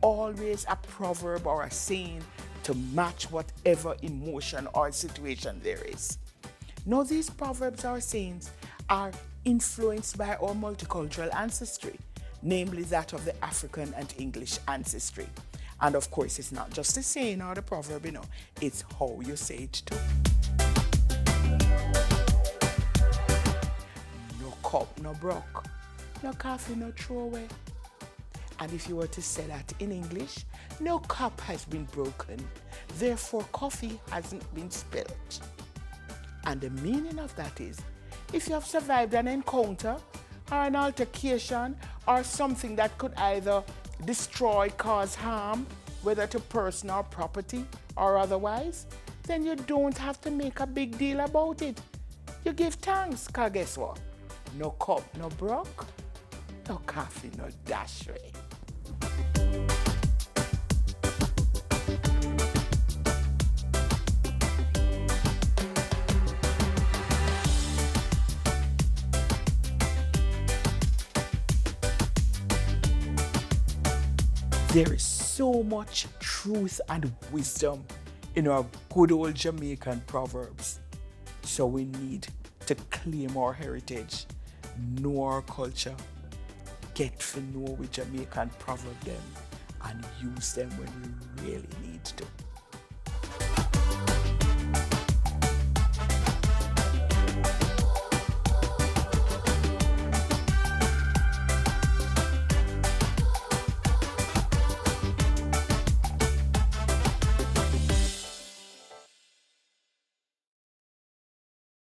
always a proverb or a saying to match whatever emotion or situation there is. Now, these proverbs or sayings are influenced by our multicultural ancestry, namely that of the African and English ancestry. And of course, it's not just the saying or the proverb, it's how you say it too. No cup, no brok. No coffee, no throwaway. And if you were to say that in English, no cup has been broken, therefore coffee hasn't been spilt. And the meaning of that is, if you have survived an encounter or an altercation or something that could either destroy, cause harm, whether to person or property or otherwise, then you don't have to make a big deal about it. You give thanks, because guess what? No cup, no brok, no coffee, no dashway. There is so much truth and wisdom in our good old Jamaican proverbs. So we need to claim our heritage, know our culture, get to know with Jamaican proverb them, and use them when we really need to.